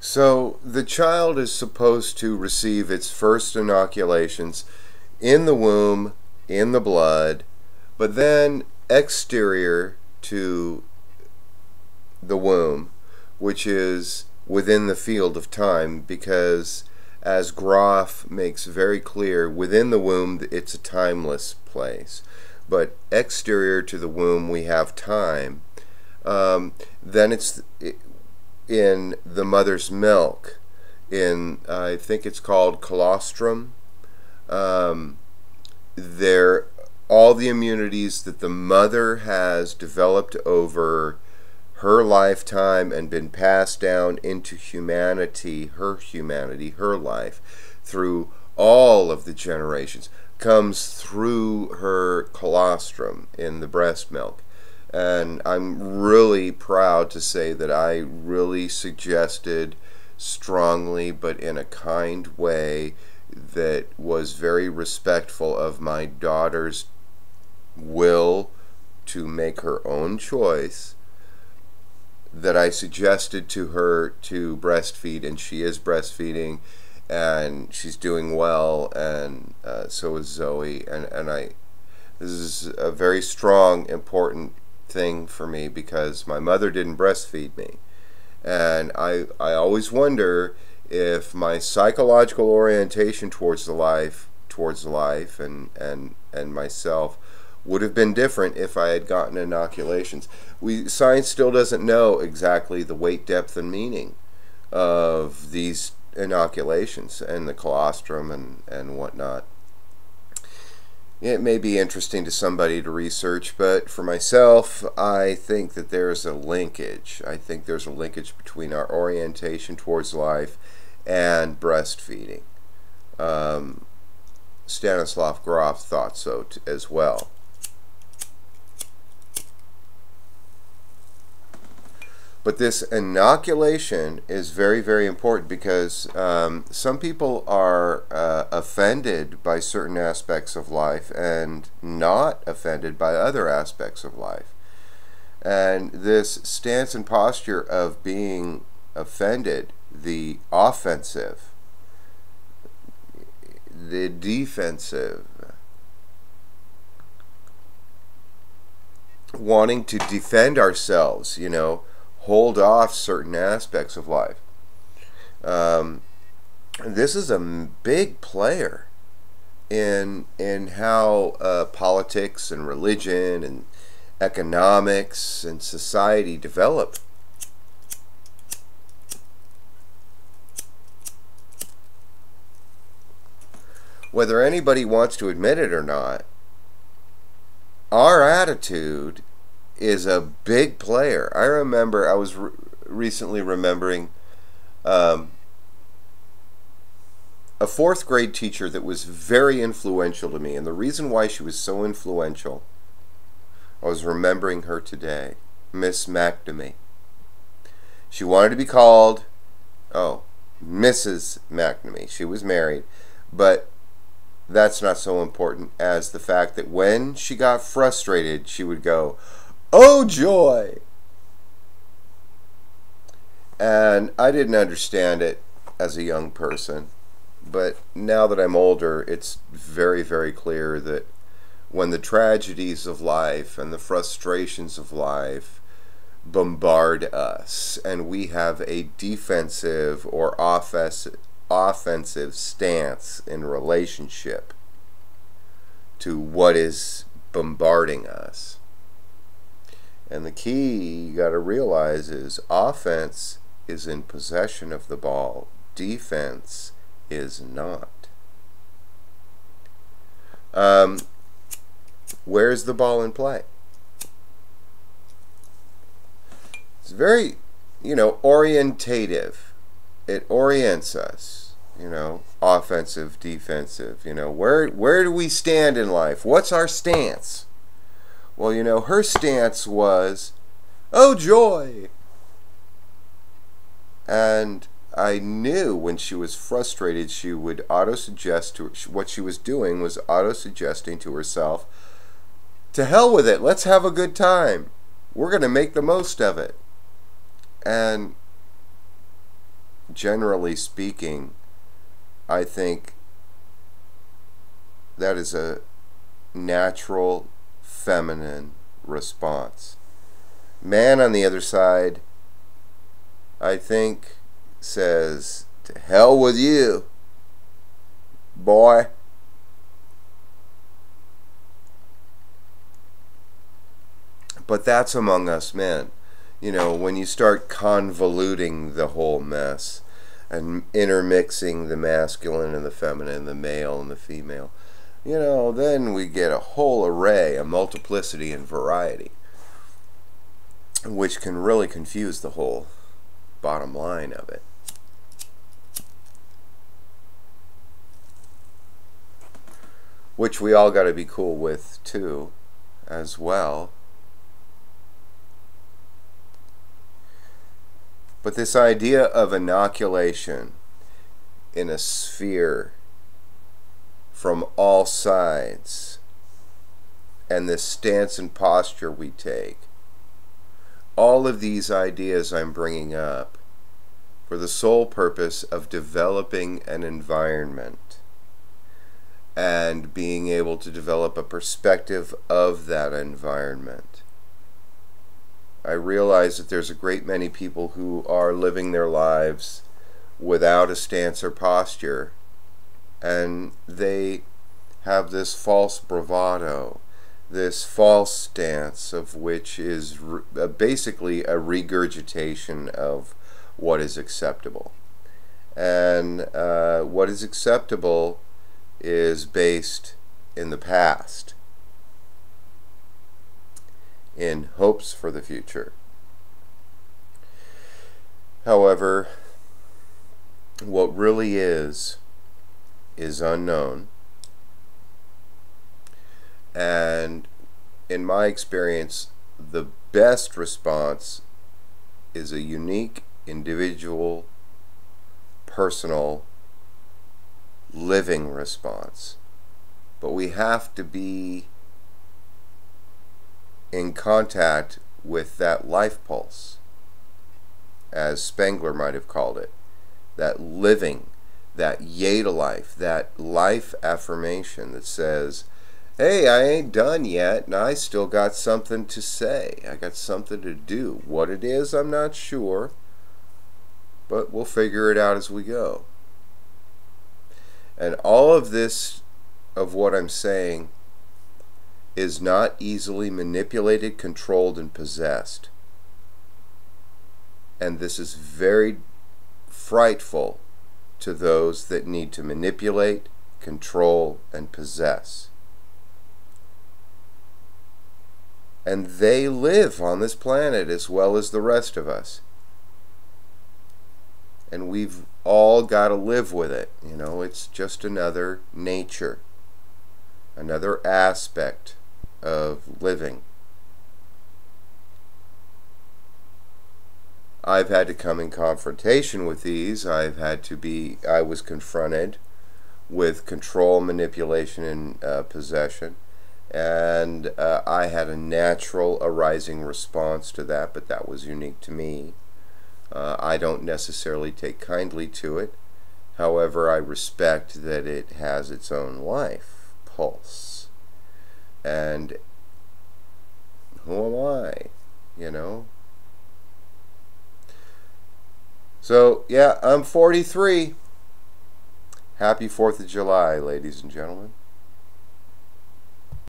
So the child is supposed to receive its first inoculations in the womb, in the blood, but then exterior to the womb, which is within the field of time, because as Groff makes very clear, within the womb it's a timeless place. But exterior to the womb we have time. Then it's in the mother's milk, in I think it's called colostrum. There, all the immunities that the mother has developed over her lifetime and been passed down into humanity, her life, through all of the generations, comes through her colostrum in the breast milk. And I'm really proud to say that I really suggested strongly, but in a kind way that was very respectful of my daughter's will to make her own choice, that I suggested to her to breastfeed, and she is breastfeeding, and she's doing well, and so is Zoe. And this is a very strong, important thing for me, because my mother didn't breastfeed me, and I always wonder if my psychological orientation towards the life and myself would have been different if I had gotten inoculations. Science still doesn't know exactly the weight, depth, and meaning of these inoculations and the colostrum and whatnot. It may be interesting to somebody to research, but for myself, I think that there's a linkage. I think there's a linkage between our orientation towards life and breastfeeding. Stanislav Grof thought so as well. But this inoculation is very, very important, because some people are offended by certain aspects of life and not offended by other aspects of life. And this stance and posture of being offended, the offensive, the defensive, wanting to defend ourselves, hold off certain aspects of life. This is a big player in how politics and religion and economics and society develop. Whether anybody wants to admit it or not, our attitude is a big player. I remember, I was recently remembering a fourth grade teacher that was very influential to me, and the reason why she was so influential, I was remembering her today, Miss McNamee. She wanted to be called, Mrs. McNamee. She was married, but that's not so important as the fact that when she got frustrated, she would go, "Oh joy!" And I didn't understand it as a young person, but now that I'm older, it's very, very clear that when the tragedies of life and the frustrations of life bombard us, and we have a defensive or offensive stance in relationship to what is bombarding us. And the key you got to realize is offense is in possession of the ball. Defense is not. Where's the ball in play? It's very, orientative. It orients us, offensive, defensive. Where do we stand in life? What's our stance? Well, her stance was, "Oh joy!" And I knew when she was frustrated, she would auto-suggest to what she was doing was auto-suggesting to herself, "To hell with it, let's have a good time. We're going to make the most of it." And generally speaking, I think that is a natural feminine response. Man, on the other side, I think, says, to hell with you, boy. But that's among us men. You know, when you start convoluting the whole mess and intermixing the masculine and the feminine, the male and the female, you know, then we get a whole array, a multiplicity and variety, which can really confuse the whole bottom line of it. Which we all got to be cool with too, as well. But this idea of inoculation in a sphere from all sides, and this stance and posture we take, all of these ideas I'm bringing up for the sole purpose of developing an environment and being able to develop a perspective of that environment. I realize that there's a great many people who are living their lives without a stance or posture, and they have this false bravado, this false stance, of which is basically a regurgitation of what is acceptable. And what is acceptable is based in the past, in hopes for the future. However, what really is unknown. And in my experience, the best response is a unique, individual, personal, living response. But we have to be in contact with that life pulse, as Spengler might have called it, that living, that yay to life, that life affirmation that says, hey, I ain't done yet, and I still got something to say. I got something to do. What it is, I'm not sure, but we'll figure it out as we go. And all of this, of what I'm saying, is not easily manipulated, controlled, and possessed. And this is very frightful to those that need to manipulate, control, and possess. And they live on this planet as well as the rest of us. And we've all got to live with it. You know, it's just another nature, another aspect of living. I've had to come in confrontation with these. I was confronted with control, manipulation, and possession. And I had a natural arising response to that, but that was unique to me. I don't necessarily take kindly to it. However, I respect that it has its own life pulse. And who am I, you know? So, yeah, I'm 43. Happy 4th of July, ladies and gentlemen.